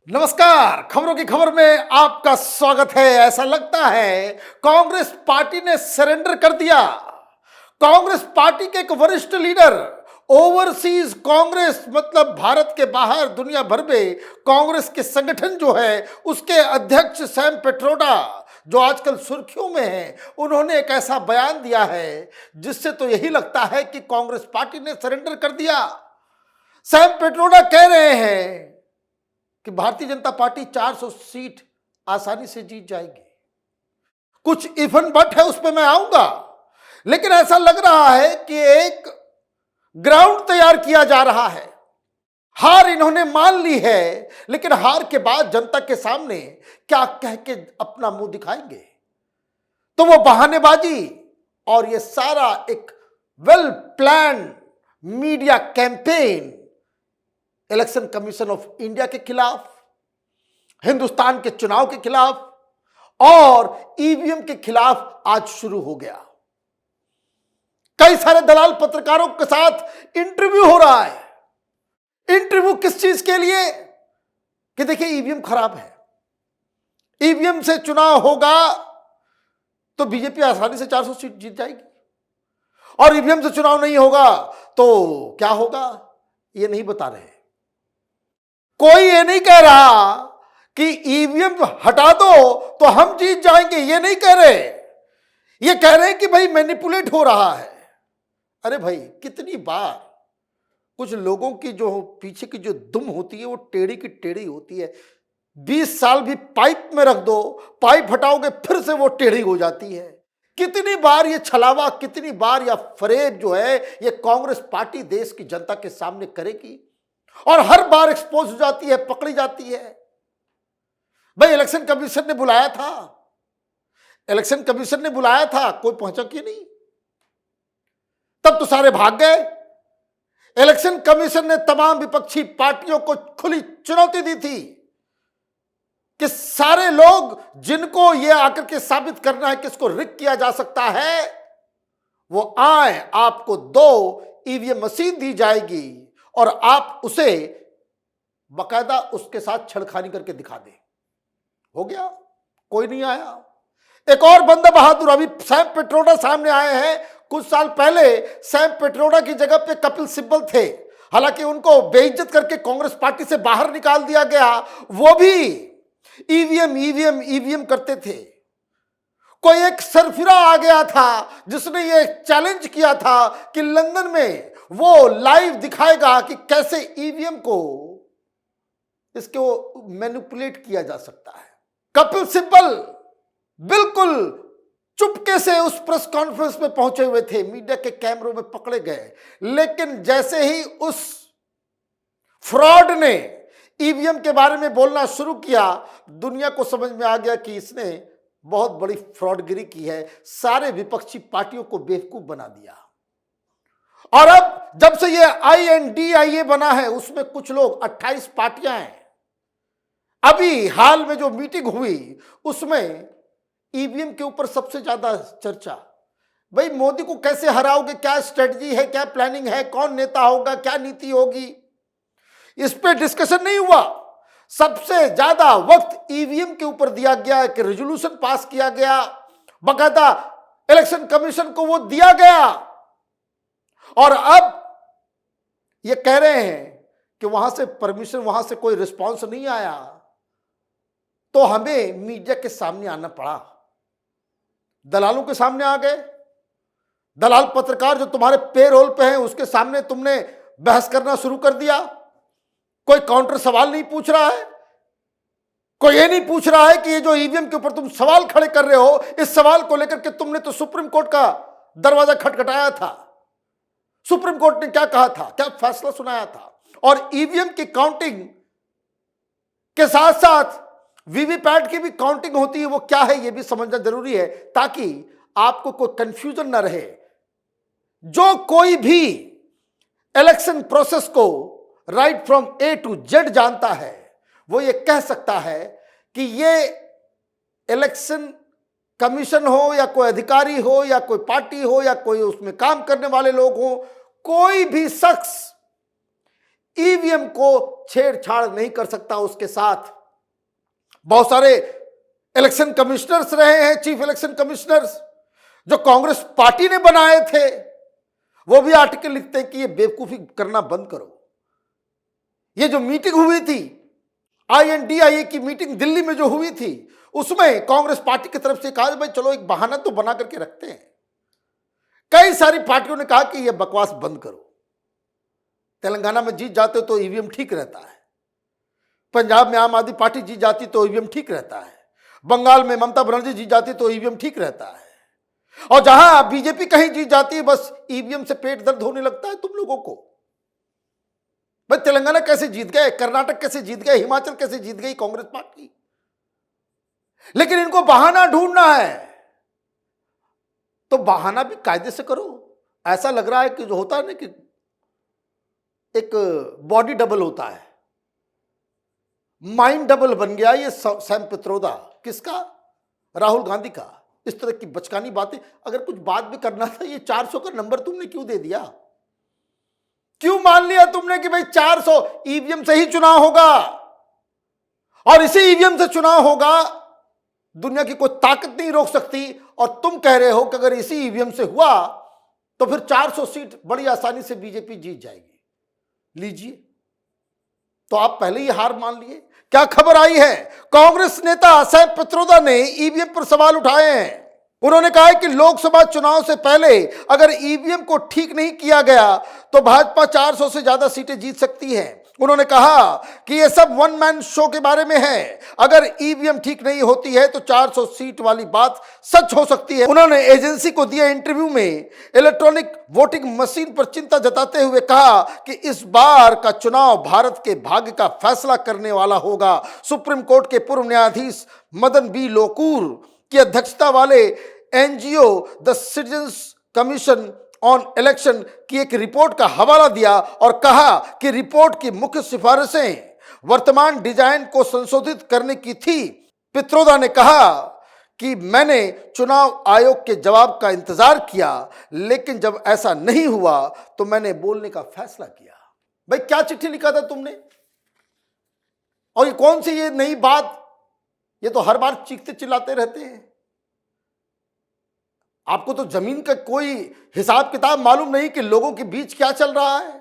नमस्कार। खबरों की खबर में आपका स्वागत है। ऐसा लगता है कांग्रेस पार्टी ने सरेंडर कर दिया। कांग्रेस पार्टी के एक वरिष्ठ लीडर, ओवरसीज कांग्रेस मतलब भारत के बाहर दुनिया भर में कांग्रेस के संगठन जो है उसके अध्यक्ष सैम पेट्रोडा, जो आजकल सुर्खियों में हैं, उन्होंने एक ऐसा बयान दिया है जिससे तो यही लगता है कि कांग्रेस पार्टी ने सरेंडर कर दिया। सैम पेट्रोडा कह रहे हैं कि भारतीय जनता पार्टी 400 सीट आसानी से जीत जाएगी। कुछ इफ एंड बट है, उस पर मैं आऊंगा, लेकिन ऐसा लग रहा है कि एक ग्राउंड तैयार किया जा रहा है। हार इन्होंने मान ली है, लेकिन हार के बाद जनता के सामने क्या कह के अपना मुंह दिखाएंगे? तो वो बहानेबाजी और ये सारा एक well plan media campaign election commission of India के खिलाफ, हिंदुस्तान के चुनाव के खिलाफ और ईवीएम के खिलाफ आज शुरू हो गया। कई सारे दलाल पत्रकारों के साथ इंटरव्यू हो रहा है। इंटरव्यू किस चीज के लिए? कि देखिए ईवीएम खराब है, ईवीएम से चुनाव होगा तो बीजेपी आसानी से 400 सीट जीत जाएगी, और ईवीएम से चुनाव नहीं होगा तो क्या होगा ये नहीं बता रहे। कोई ये नहीं कह रहा कि ईवीएम हटा दो तो हम जीत जाएंगे, ये नहीं कह रहे। ये कह रहे हैं कि भाई मैनिपुलेट हो रहा है। अरे भाई, कितनी बार कुछ लोगों की जो पीछे की जो दुम होती है वो टेढ़ी की टेढ़ी होती है। 20 साल भी पाइप में रख दो, पाइप हटाओगे फिर से वो टेढ़ी हो जाती है। कितनी बार ये छलावा, कितनी बार या फरेब जो है ये कांग्रेस पार्टी देश की जनता के सामने करेगी, और हर बार एक्सपोज हो जाती है, पकड़ी जाती है। भाई इलेक्शन कमीशन ने बुलाया था, इलेक्शन कमीशन ने बुलाया था, कोई पहुंचा क्यों नहीं? तब तो सारे भाग गए। इलेक्शन कमीशन ने तमाम विपक्षी पार्टियों को खुली चुनौती दी थी कि सारे लोग जिनको ये आकर के साबित करना है कि इसको रिग किया जा सकता है, वो आए, आपको 2 ईवीएम मशीन दी जाएगी और आप उसे बकायदा उसके साथ छेड़खानी करके दिखा दें। हो गया, कोई नहीं आया। एक और बंदा बहादुर, अभी सैम पेट्रोडा सामने आए हैं। कुछ साल पहले सैम पेट्रोडा की जगह पे कपिल सिब्बल थे, हालांकि उनको बेइज्जत करके कांग्रेस पार्टी से बाहर निकाल दिया गया। वो भी ईवीएम ईवीएम ईवीएम करते थे। कोई एक सरफिरा आ गया था जिसने ये चैलेंज किया था कि लंदन में वो लाइव दिखाएगा कि कैसे ईवीएम को इसको मैनिपुलेट किया जा सकता है। कपिल सिब्बल बिल्कुल चुपके से उस प्रेस कॉन्फ्रेंस में पहुंचे हुए थे, मीडिया के कैमरों में पकड़े गए, लेकिन जैसे ही उस फ्रॉड ने ईवीएम के बारे में बोलना शुरू किया, दुनिया को समझ में आ गया कि इसने बहुत बड़ी फ्रॉडगिरी की है, सारे विपक्षी पार्टियों को बेवकूफ बना दिया। और अब जब से ये INDIA बना है, उसमें कुछ लोग 28 पार्टियां हैं। अभी हाल में जो मीटिंग हुई उसमें ईवीएम के ऊपर सबसे ज्यादा चर्चा, भाई मोदी को कैसे हराओगे, क्या स्ट्रेटजी है, क्या प्लानिंग है, कौन नेता होगा, क्या नीति होगी, इस पे डिस्कशन नहीं हुआ। सबसे ज्यादा वक्त ईवीएम के ऊपर दिया गया, एक रेजोल्यूशन पास किया गया, बकायदा इलेक्शन कमीशन को वो दिया गया, और अब ये कह रहे हैं कि वहां से परमिशन, वहां से कोई रिस्पांस नहीं आया, तो हमें मीडिया के सामने आना पड़ा। दलालों के सामने आ गए। दलाल पत्रकार जो तुम्हारे पेरोल पे हैं उसके सामने तुमने बहस करना शुरू कर दिया। कोई काउंटर सवाल नहीं पूछ रहा है, कोई ये नहीं पूछ रहा है कि ये जो ईवीएम के ऊपर तुम सवाल खड़े कर रहे हो, इस सवाल को लेकर के तुमने तो सुप्रीम कोर्ट का दरवाजा खटखटाया था। सुप्रीम कोर्ट ने क्या कहा था, क्या फैसला सुनाया था, और ईवीएम की काउंटिंग के साथ साथ वीवीपैट की भी काउंटिंग होती है, वो क्या है ये भी समझना जरूरी है, ताकि आपको कोई कंफ्यूजन ना रहे। जो कोई भी इलेक्शन प्रोसेस को right from A to Z जानता है, वो ये कह सकता है कि ये इलेक्शन कमीशन हो या कोई अधिकारी हो या कोई पार्टी हो या कोई उसमें काम करने वाले लोग हो, कोई भी शख्स ईवीएम को छेड़छाड़ नहीं कर सकता उसके साथ। बहुत सारे इलेक्शन कमिश्नर्स रहे हैं, चीफ इलेक्शन कमिश्नर्स जो कांग्रेस पार्टी ने बनाए थे, वो भी आर्टिकल लिखते हैं कि ये बेवकूफी करना बंद करो। ये जो मीटिंग हुई थी, INDIA की मीटिंग दिल्ली में जो हुई थी, उसमें कांग्रेस पार्टी की तरफ से कहा भाई चलो एक बहाना तो बना करके रखते हैं। कई सारी पार्टियों ने कहा कि यह बकवास बंद करो। तेलंगाना में जीत जाते तो ईवीएम ठीक रहता है, पंजाब में आम आदमी पार्टी जीत जाती तो ईवीएम ठीक रहता है, बंगाल में ममता बनर्जी जीत जाती तो ईवीएम ठीक रहता है, और जहां बीजेपी कहीं जीत जाती है बस ईवीएम से पेट दर्द होने लगता है तुम लोगों को। भाई तेलंगाना कैसे जीत गए, कर्नाटक कैसे जीत गए, हिमाचल कैसे जीत गई कांग्रेस पार्टी। लेकिन इनको बहाना ढूंढना है तो बहाना भी कायदे से करो। ऐसा लग रहा है कि जो होता है ना कि एक बॉडी डबल होता है, माइंड डबल बन गया ये सैम पित्रोदा। किसका? राहुल गांधी का। इस तरह की बचकानी बातें, अगर कुछ बात भी करना था, ये 400 का नंबर तुमने क्यों दे दिया? क्यों मान लिया तुमने कि भाई 400 ईवीएम से ही चुनाव होगा, और इसी ईवीएम से चुनाव होगा, दुनिया की कोई ताकत नहीं रोक सकती। और तुम कह रहे हो कि अगर इसी ईवीएम से हुआ तो फिर 400 सीट बड़ी आसानी से बीजेपी जीत जाएगी। लीजिए, तो आप पहले ही हार मान लिए। क्या खबर आई है? कांग्रेस नेता सैम पित्रोदा ने ईवीएम पर सवाल उठाए हैं। उन्होंने कहा है कि लोकसभा चुनाव से पहले अगर ईवीएम को ठीक नहीं किया गया तो भाजपा 400 से ज्यादा सीटें जीत सकती है। उन्होंने कहा कि यह सब वन मैन शो के बारे में है। अगर ईवीएम ठीक नहीं होती है तो 400 सीट वाली बात सच हो सकती है। उन्होंने एजेंसी को दिए इंटरव्यू में इलेक्ट्रॉनिक वोटिंग मशीन पर चिंता जताते हुए कहा कि इस बार का चुनाव भारत के भाग्य का फैसला करने वाला होगा। सुप्रीम कोर्ट के पूर्व न्यायाधीश मदन बी लोकुर की अध्यक्षता वाले NGO the citizens commission on election की एक रिपोर्ट का हवाला दिया और कहा कि रिपोर्ट की मुख्य सिफारिशें वर्तमान डिजाइन को संशोधित करने की थी। पित्रोदा ने कहा कि मैंने चुनाव आयोग के जवाब का इंतजार किया, लेकिन जब ऐसा नहीं हुआ तो मैंने बोलने का फैसला किया। भाई क्या चिट्ठी लिखा था तुमने? और ये कौन सी ये नई बात? ये तो हर बार चीखते चिल्लाते रहते हैं। आपको तो जमीन का कोई हिसाब किताब मालूम नहीं कि लोगों के बीच क्या चल रहा है।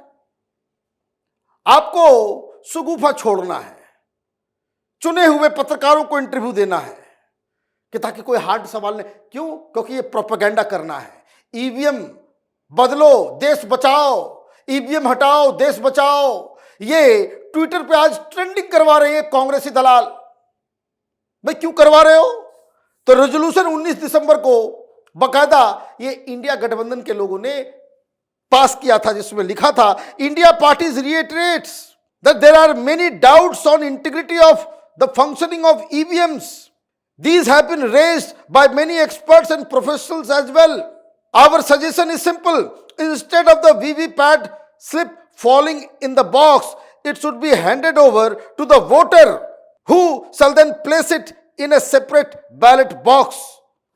आपको सुगुफा छोड़ना है, चुने हुए पत्रकारों को इंटरव्यू देना है कि ताकि कोई हार्ड सवाल नहीं। क्यों? क्योंकि ये प्रोपेगेंडा करना है। ईवीएम बदलो देश बचाओ, ईवीएम हटाओ देश बचाओ, ये ट्विटर पे आज ट्रेंडिंग करवा रहे हैं कांग्रेसी दलाल। भाई क्यों करवा रहे हो? तो रेजोल्यूशन 19 दिसंबर को बकायदा ये इंडिया गठबंधन के लोगों ने पास किया था, जिसमें लिखा था India parties reiterates that there are many doubts on integrity of the functioning of EVMs. These have been raised by many experts and professionals as well. Our suggestion is simple. Instead of the VVPAT slip falling in the box, it should be handed over to the voter, who shall then place it in a separate ballot box.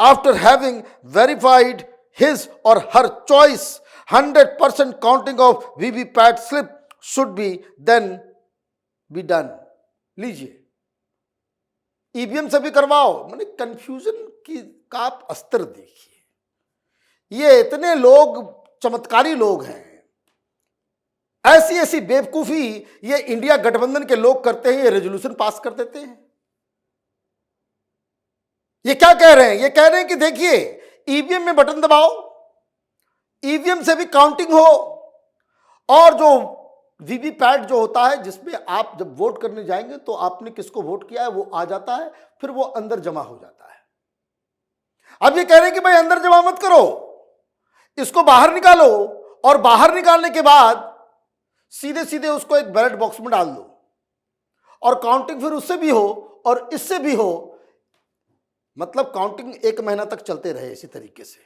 After having verified his or her choice, 100% counting of VVPAT slip should be then be done. लीजिए, EVM से भी करवाओ। मैंने confusion की का आप अस्तर देखिए। ये इतने लोग चमत्कारी लोग हैं, ऐसी ऐसी बेवकूफी ये इंडिया गठबंधन के लोग करते हैं, ये रेजोल्यूशन पास कर देते हैं। ये क्या कह रहे हैं? ये कह रहे हैं कि देखिए, ईवीएम में बटन दबाओ, ईवीएम से भी काउंटिंग हो, और जो वीवीपैट जो होता है जिसमें आप जब वोट करने जाएंगे तो आपने किसको वोट किया है वो आ जाता है, फिर वो अंदर जमा हो जाता है। अब ये कह रहे हैं कि भाई अंदर जमा मत करो, इसको बाहर निकालो, और बाहर निकालने के बाद सीधे सीधे उसको एक बैलेट बॉक्स में डाल दो, और काउंटिंग फिर उससे भी हो और इससे भी हो। मतलब काउंटिंग 1 महीना तक चलते रहे इसी तरीके से।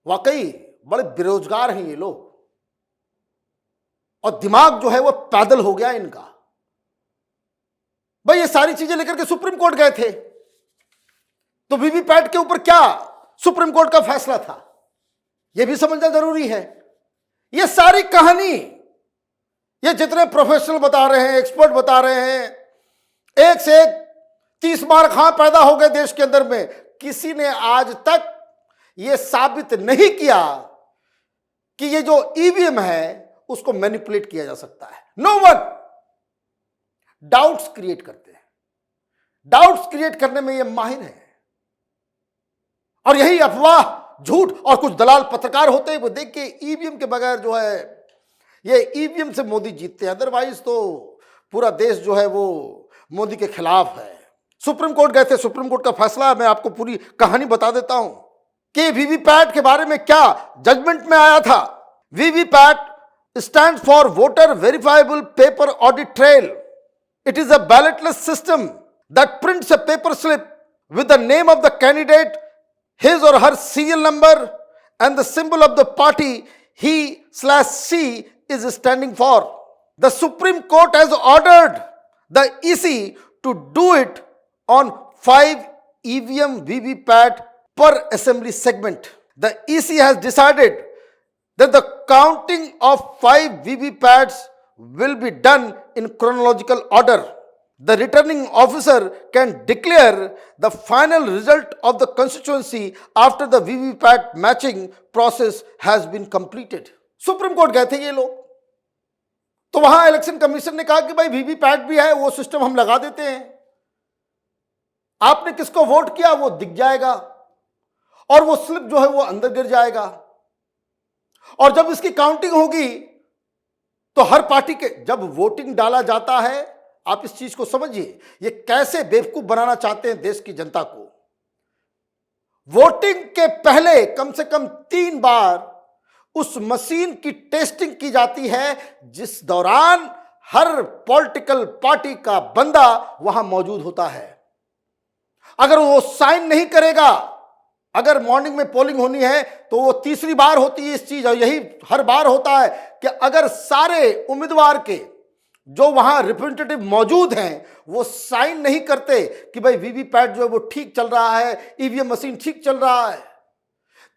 वाकई बड़े बेरोजगार हैं ये लोग, और दिमाग जो है वो पैदल हो गया इनका। भाई ये सारी चीजें लेकर के सुप्रीम कोर्ट गए थे, तो वीवीपैट के ऊपर क्या सुप्रीम कोर्ट का फैसला था, यह भी समझना जरूरी है। ये सारी कहानी ये जितने प्रोफेशनल बता रहे हैं, एक्सपर्ट बता रहे हैं, एक से एक 30 मार खां पैदा हो गए देश के अंदर में। किसी ने आज तक यह साबित नहीं किया कि ये जो ईवीएम है उसको मैनिपुलेट किया जा सकता है। No one. डाउट्स क्रिएट करते हैं, डाउट्स क्रिएट करने में ये माहिर है। और यही अफवाह, झूठ और कुछ दलाल पत्रकार होते हैं वो देख के ईवीएम के बगैर जो है, ये ईवीएम से मोदी जीतते हैं, अदरवाइज तो पूरा देश जो है वो मोदी के खिलाफ है। सुप्रीम कोर्ट गए थे, सुप्रीम कोर्ट का फैसला मैं आपको पूरी कहानी बता देता हूं कि वीवीपैट के बारे में क्या जजमेंट में आया था। VVPAT stand for voter verifiable paper audit trail. It is a ballotless system that prints a paper slip with the name of the candidate, his or her serial number and the symbol of the party he/she is standing for. The Supreme Court has ordered the EC to do it on 5 EVM VVPAT per assembly segment. The EC has decided that the counting of 5 VVPATs will be done in chronological order. The returning officer can declare the final result of the constituency after the VVPAT matching process has been completed. Supreme court गए थे ये लोग, तो वहां election commission ने कहा कि भाई वीवीपैट भी है, वो सिस्टम हम लगा देते हैं, आपने किसको वोट किया वो दिख जाएगा और वो स्लिप जो है वो अंदर गिर जाएगा। और जब इसकी काउंटिंग होगी तो हर पार्टी के, जब वोटिंग डाला जाता है, आप इस चीज को समझिए, ये कैसे बेवकूफ बनाना चाहते हैं देश की जनता को। वोटिंग के पहले कम से कम 3 बार उस मशीन की टेस्टिंग की जाती है जिस दौरान हर पॉलिटिकल पार्टी का बंदा वहां मौजूद होता है। अगर वो साइन नहीं करेगा, अगर मॉर्निंग में पोलिंग होनी है तो वो तीसरी बार होती है इस चीज, और यही हर बार होता है कि अगर सारे उम्मीदवार के जो वहां रिप्रेजेंटेटिव मौजूद हैं वो साइन नहीं करते कि भाई वीवीपैट जो है वो ठीक चल रहा है, ईवीएम मशीन ठीक चल रहा है,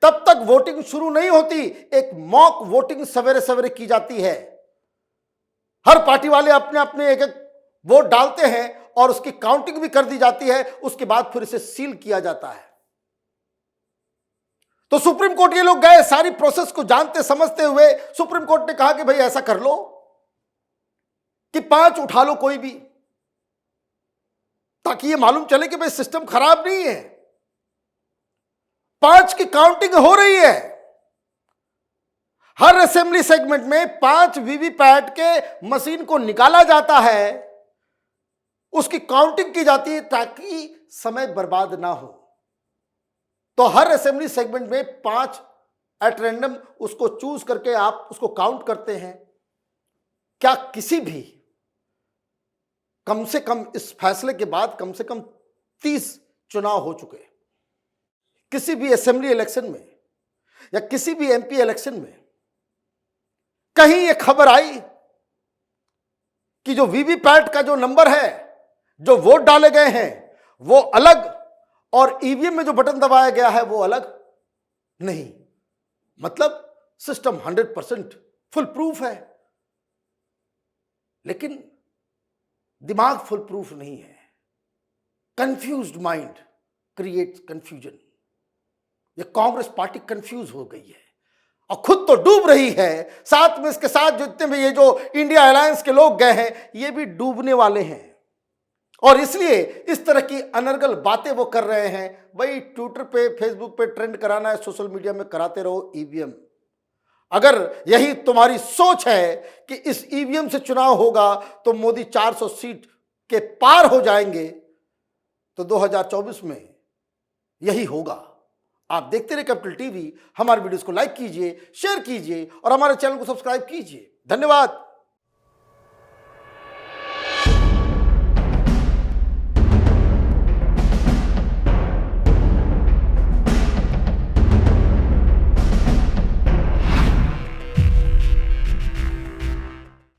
तब तक वोटिंग शुरू नहीं होती। एक मॉक वोटिंग सवेरे सवेरे की जाती है, हर पार्टी वाले अपने अपने एक एक वोट डालते हैं और उसकी काउंटिंग भी कर दी जाती है, उसके बाद फिर इसे सील किया जाता है। तो सुप्रीम कोर्ट ये लोग गए, सारी प्रोसेस को जानते समझते हुए सुप्रीम कोर्ट ने कहा कि भाई ऐसा कर लो कि 5 उठा लो कोई भी, ताकि ये मालूम चले कि भाई सिस्टम खराब नहीं है। 5 की काउंटिंग हो रही है, हर असेंबली सेगमेंट में 5 वीवीपैट के मशीन को निकाला जाता है, उसकी काउंटिंग की जाती है ताकि समय बर्बाद ना हो। तो हर असेंबली सेगमेंट में 5 एट रैंडम उसको चूज करके आप उसको काउंट करते हैं। क्या किसी भी, कम से कम इस फैसले के बाद कम से कम 30 चुनाव हो चुके, किसी भी असेंबली इलेक्शन में या किसी भी एमपी इलेक्शन में कहीं यह खबर आई कि जो वीवीपैट का जो नंबर है, जो वोट डाले गए हैं वो अलग और ईवीएम में जो बटन दबाया गया है वो अलग नहीं? मतलब सिस्टम 100% फुल प्रूफ है, लेकिन दिमाग फुल प्रूफ नहीं है। Confused mind creates confusion. ये कांग्रेस पार्टी कंफ्यूज हो गई है और खुद तो डूब रही है, साथ में इसके साथ जितने भी ये जो इंडिया अलायंस के लोग गए हैं ये भी डूबने वाले हैं। और इसलिए इस तरह की अनर्गल बातें वो कर रहे हैं। भाई ट्विटर पे, फेसबुक पे ट्रेंड कराना है, सोशल मीडिया में कराते रहो ईवीएम। अगर यही तुम्हारी सोच है कि इस ईवीएम से चुनाव होगा तो मोदी 400 सीट के पार हो जाएंगे, तो 2024 में यही होगा। आप देखते रहिए कैपिटल टीवी। हमारे वीडियोस को लाइक कीजिए, शेयर कीजिए और हमारे चैनल को सब्सक्राइब कीजिए। धन्यवाद।